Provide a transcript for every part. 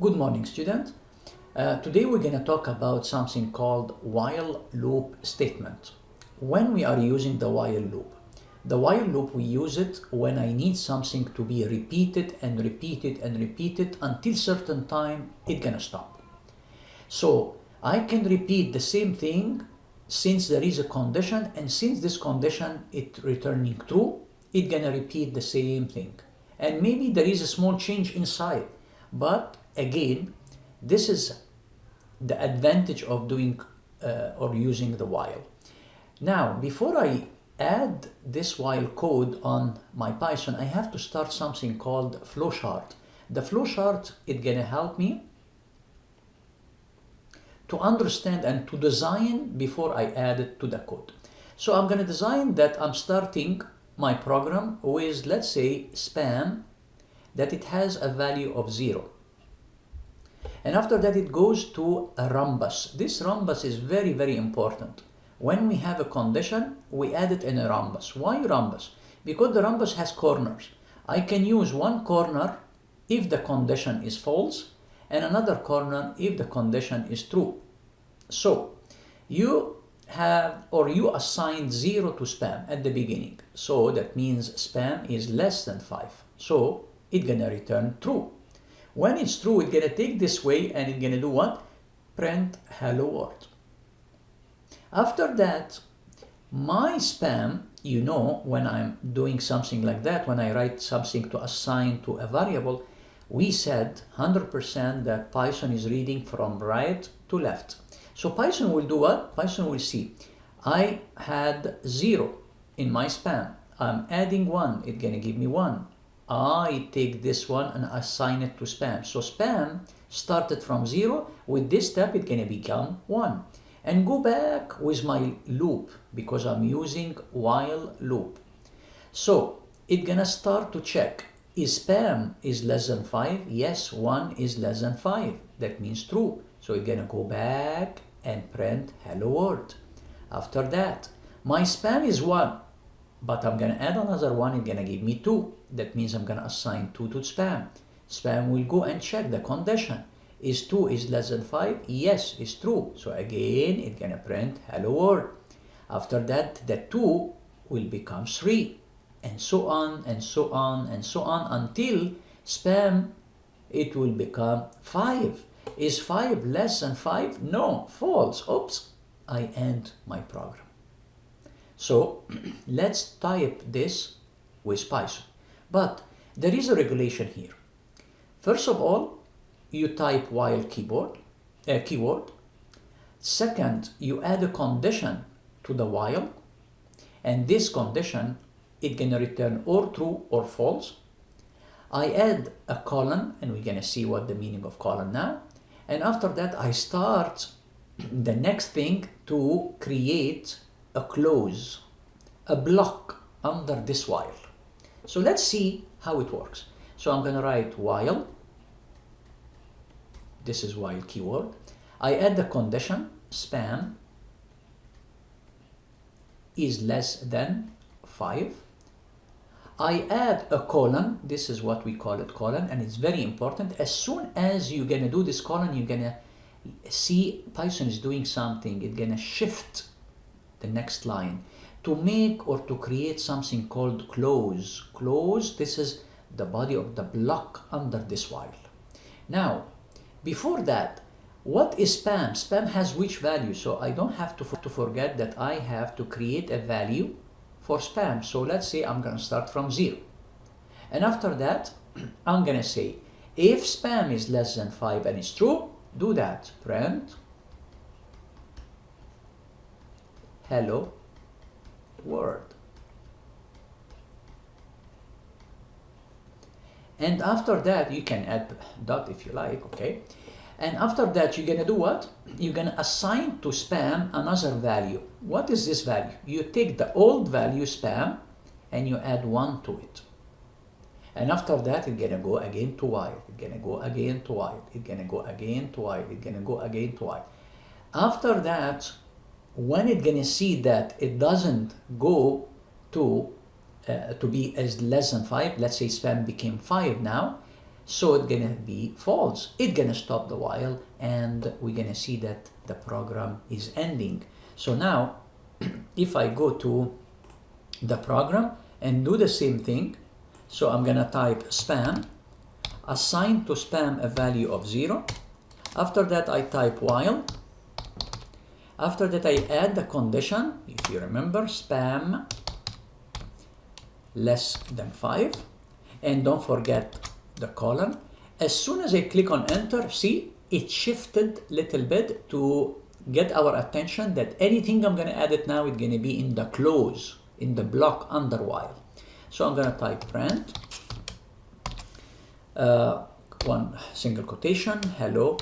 Good morning, students. Today we're going to talk about something called while loop statement. When we are using the while loop we use it when I need something to be repeated and repeated and repeated until certain time it's going to stop. So I can repeat the same thing since there is a condition, and since this condition is returning true, it's going to repeat the same thing. And maybe there is a small change inside, but again, this is the advantage of doing or using the while. Now, before I add this while code on my Python, I have to start something called Flowchart. The Flowchart is going to help me to understand and to design before I add it to the code. So I'm going to design that I'm starting my program with, let's say, spam, that it has a value of 0. And after that it goes to a rhombus. This rhombus is very, very important. When we have a condition, we add it in a rhombus. Why rhombus? Because the rhombus has corners. I can use one corner if the condition is false, and another corner if the condition is true. So you have, or you assign 0 to spam at the beginning. So that means spam is less than 5. So it's gonna return true. When it's true, it's gonna take this way and it's gonna do what? Print hello world. After that, my spam, you know, when I'm doing something like that, when I write something to assign to a variable, we said 100% that Python is reading from right to left. So Python will do what? Python will see, I had 0 in my spam. I'm adding 1, it's gonna give me 1. I take this one and assign it to spam. So spam started from 0. With this step, it's gonna become 1. And go back with my loop because I'm using while loop. So it's gonna start to check, is spam is less than 5? Yes, 1 is less than 5. That means true. So it's gonna go back and print hello world. After that, my spam is 1, but I'm gonna add another 1, it's gonna give me 2. That means I'm gonna assign 2 to spam. Spam will go and check the condition. Is 2 is less than 5? Yes, it's true. So again, it's gonna print hello world. After that, the 2 will become 3, and so on, and so on, and so on, until spam, it will become 5. Is 5 less than 5? No, false. Oops, I end my program. So let's type this with Python. But there is a regulation here. First of all, you type while keyword. Second, you add a condition to the while, and this condition, it's gonna return or true or false. I add a colon, and we're gonna see what the meaning of colon now. And after that, I start the next thing to create a clause, a block under this while. So let's see how it works. So I'm gonna write while. This is while keyword. I add the condition, spam is less than 5. I add a colon. This is what we call it, colon, and it's very important. As soon as you're gonna do this colon, you're gonna see Python is doing something. It's gonna shift the next line to make or to create something called clause. Clause, this is the body of the block under this while. Now, before that, what is spam? Spam has which value? So I don't have to forget that I have to create a value for spam. So let's say I'm gonna start from 0. And after that, I'm gonna say, if spam is less than 5 and it's true, do that. Print hello world. And after that, you can add dot if you like, okay? And after that, you're gonna do what? You're gonna assign to spam another value. What is this value? You take the old value spam and you add 1 to it. And after that, it's gonna go again to while. It's gonna go again to while. It's gonna go again to while. It's gonna go again to while. After that, when it's gonna see that it doesn't go to be as less than 5, let's say spam became 5 now, So it's gonna be false. It's gonna stop the while, and we're gonna see that the program is ending. So now, if I go to the program and do the same thing, so I'm gonna type spam, assign to spam a value of 0. After that, I type while. After that, I add the condition. If you remember, spam less than 5. And don't forget the colon. As soon as I click on enter, see, it shifted a little bit to get our attention that anything I'm gonna add it now, it's gonna be in the close, in the block under while. So I'm gonna type print, one single quotation, hello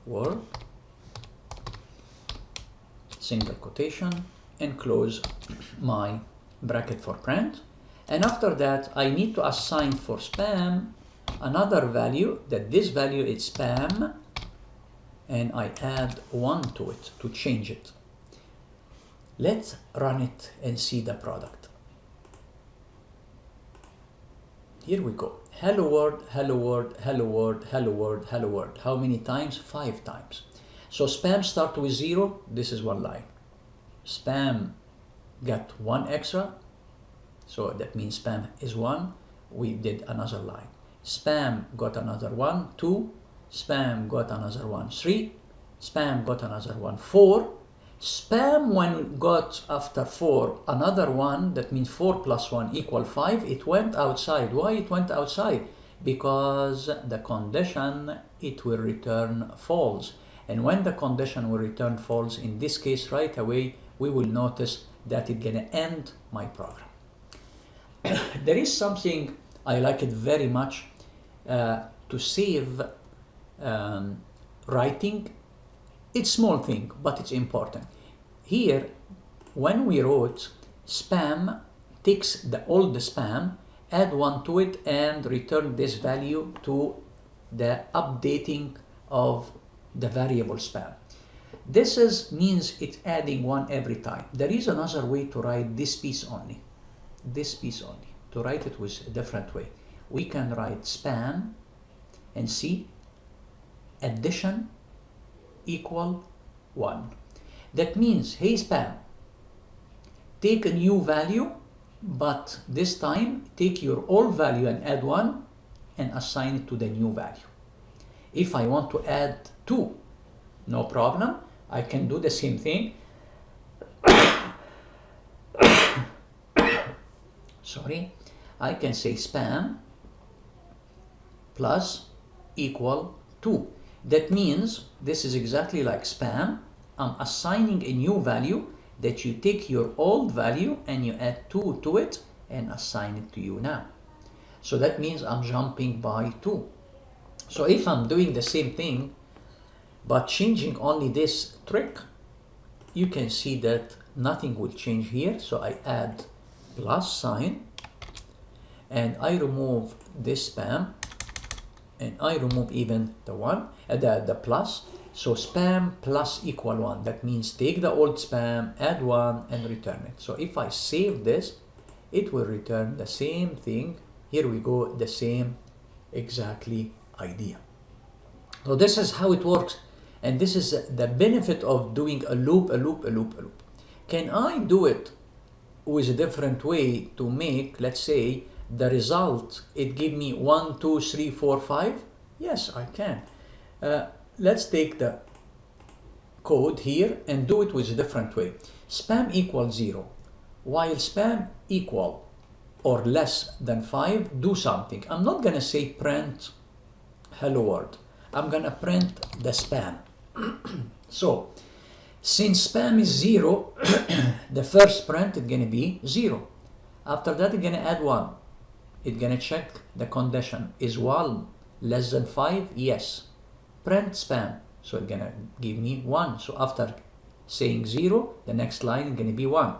world, single quotation, and close my bracket for print. And after that, I need to assign for spam another value, that this value is spam, and I add 1 to it to change it. Let's run it and see the product. Here we go. Hello world, hello world, hello world, hello world, hello world. How many times? 5 times. So spam start with 0. This is one line. Spam got 1 extra. So that means spam is 1. We did another line. Spam got another 1, 2. Spam got another 1, 3. Spam got another 1, 4. Spam, when got after 4 another 1, that means 4 plus 1 equal 5, it went outside. Why it went outside? Because the condition, it will return false. And when the condition will return false, in this case right away, we will notice that it's gonna end my program. There is something I like it very much to save writing. It's small thing, but it's important. Here, when we wrote spam, takes the old spam, add 1 to it, and return this value to the updating of the variable spam. This means it's adding 1 every time. There is another way to write this piece only. This piece only. To write it with a different way. We can write spam and see addition equal 1. That means, hey spam, take a new value, but this time take your old value and add 1 and assign it to the new value. If I want to add 2, no problem, I can do the same thing. Sorry, I can say spam plus equal 2. That means this is exactly like spam. I'm assigning a new value that you take your old value and you add 2 to it and assign it to you now. So that means I'm jumping by 2. So if I'm doing the same thing, but changing only this trick, you can see that nothing will change here. So I add plus sign, and I remove this spam, and I remove even the one, the plus. So spam plus equal 1. That means take the old spam, add 1, and return it. So if I save this, it will return the same thing. Here we go, the same exactly idea. So this is how it works. And this is the benefit of doing a loop, a loop, a loop, a loop. Can I do it with a different way to make, let's say, the result, it give me 1, 2, 3, 4, 5? Yes, I can. Let's take the code here and do it with a different way. Spam equals 0. While spam equal or less than 5, do something. I'm not gonna say print hello world. I'm gonna print the spam. So, since spam is 0, the first print is gonna be 0. After that, it's gonna add 1. It's gonna check the condition. Is 1 less than 5? Yes. Print spam. So it's gonna give me 1. So after saying 0, the next line is gonna be 1.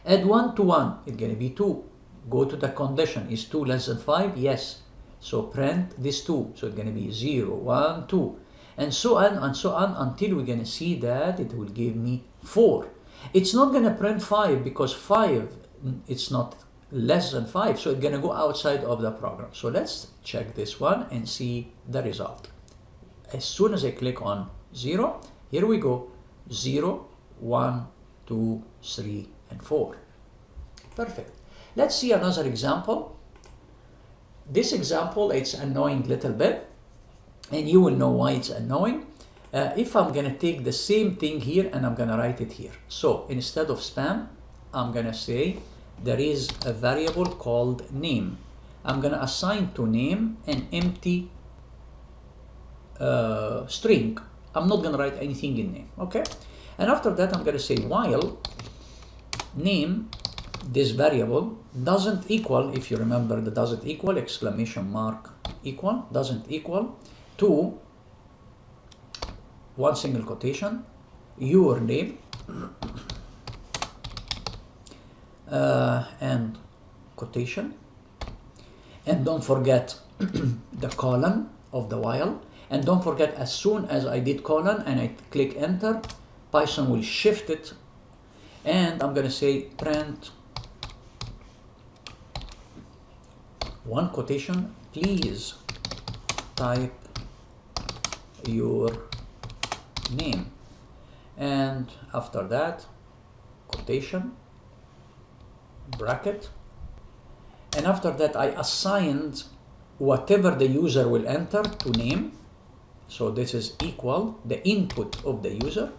Add 1 to 1, it's gonna be 2. Go to the condition. Is 2 less than 5? Yes. So print this 2. So it's gonna be 0, 1, 2. And so on and so on until we're gonna see that it will give me 4. It's not gonna print 5 because 5, it's not less than 5, so it's gonna go outside of the program. So let's check this one and see the result. As soon as I click on 0, here we go, 0, 1, 2, 3, and 4. Perfect. Let's see another example. This example, it's annoying little bit, and you will know why it's annoying. If I'm gonna take the same thing here and I'm gonna write it here. So instead of spam, I'm gonna say there is a variable called name. I'm gonna assign to name an empty string. I'm not gonna write anything in name, okay? And after that, I'm gonna say while name, this variable doesn't equal, if you remember the doesn't equal, exclamation mark equal, doesn't equal to one single quotation, your name, and quotation, and don't forget the colon of the while, and don't forget as soon as I did colon and I click enter, Python will shift it, and I'm gonna say print one quotation, please type your name, and after that quotation bracket, and after that I assigned whatever the user will enter to name, so this is equal the input of the user,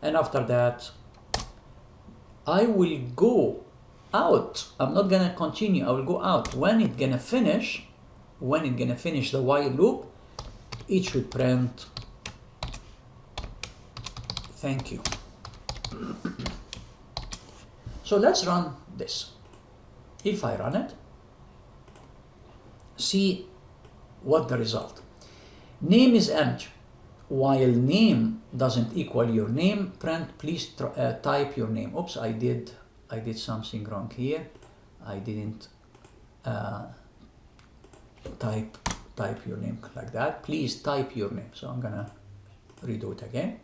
and after that I will go out. I'm not gonna continue, I will go out. When it's gonna finish the while loop, it should print thank you. So let's run this. If I run it, see what the result. Name is empty. While name doesn't equal your name, print please type your name. Oops, I did something wrong here. I didn't type your name like that. Please type your name. So I'm gonna redo it again.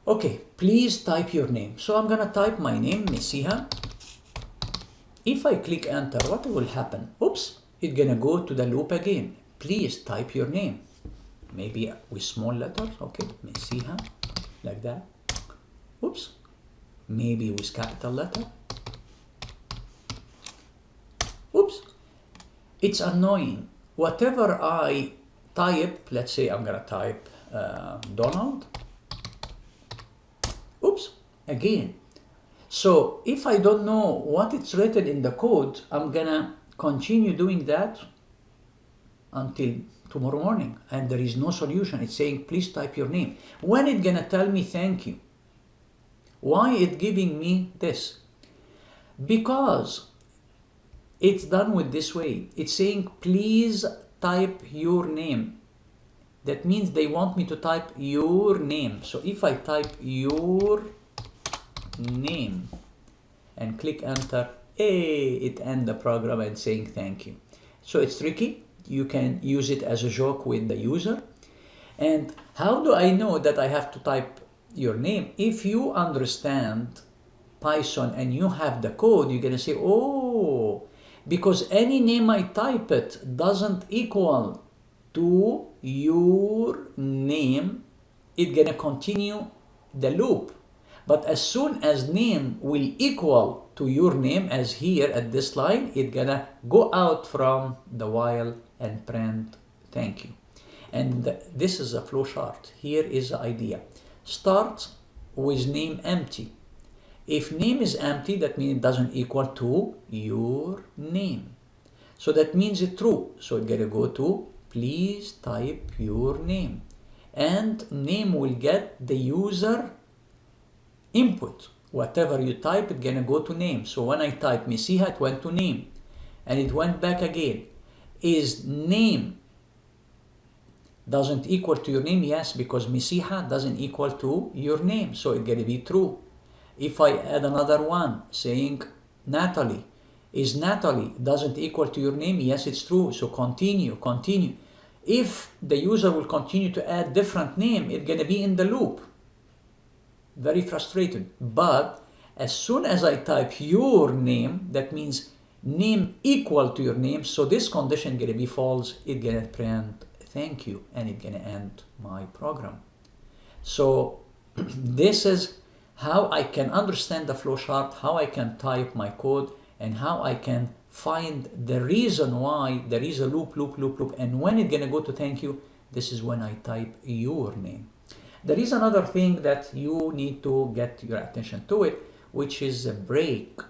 Okay, please type your name. So I'm gonna type my name, Messiha. If I click enter, what will happen? Oops, it's gonna go to the loop again. Please type your name. Maybe with small letters, okay, Messiha, like that. Oops, maybe with capital letter. Oops, it's annoying. Whatever I type, let's say I'm gonna type Donald. Oops, again. So if I don't know what it's written in the code, I'm gonna continue doing that until tomorrow morning, and there is no solution. It's saying please type your name. When it's gonna tell me thank you? Why it giving me this? Because it's done with this way. It's saying please type your name. That means they want me to type your name. So if I type your name and click enter, it ends the program and saying thank you. So it's tricky. You can use it as a joke with the user. And how do I know that I have to type your name? If you understand Python and you have the code, you're gonna say, oh, because any name I type it doesn't equal to your name, it's gonna continue the loop. But as soon as name will equal to your name, as here at this line, it's gonna go out from the while and print thank you. And this is a flow chart. Here is the idea. Start with name empty. If name is empty, that means it doesn't equal to your name. So that means it's true. So it's gonna go to please type your name. And name will get the user input. Whatever you type, it's gonna go to name. So when I type Messiha, it went to name. And it went back again. Is name doesn't equal to your name? Yes, because Messiha doesn't equal to your name. So it's gonna be true. If I add another one saying Natalie, is Natalie doesn't equal to your name? Yes, it's true. So continue. If the user will continue to add different name, it's gonna be in the loop. Very frustrating. But As soon as I type your name, that means name equal to your name, so this condition gonna be false, it's gonna print thank you, and it's gonna end my program. So this is how I can understand the flowchart, how I can type my code, and how I can find the reason why there is a loop, and when it's gonna go to thank you, this is when I type your name. There is another thing that you need to get your attention to it, which is a break.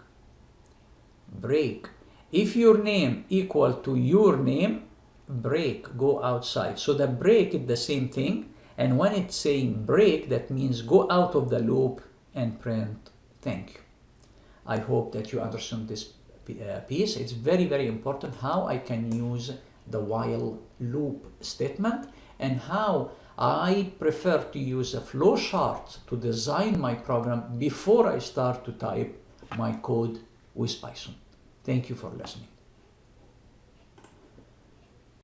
Break. If your name equal to your name, break, go outside. So the break is the same thing, and when it's saying break, that means go out of the loop and print thank you. I hope that you understand this piece. It's very, very important how I can use the while loop statement, and how I prefer to use a flowchart to design my program before I start to type my code with Python. Thank you for listening.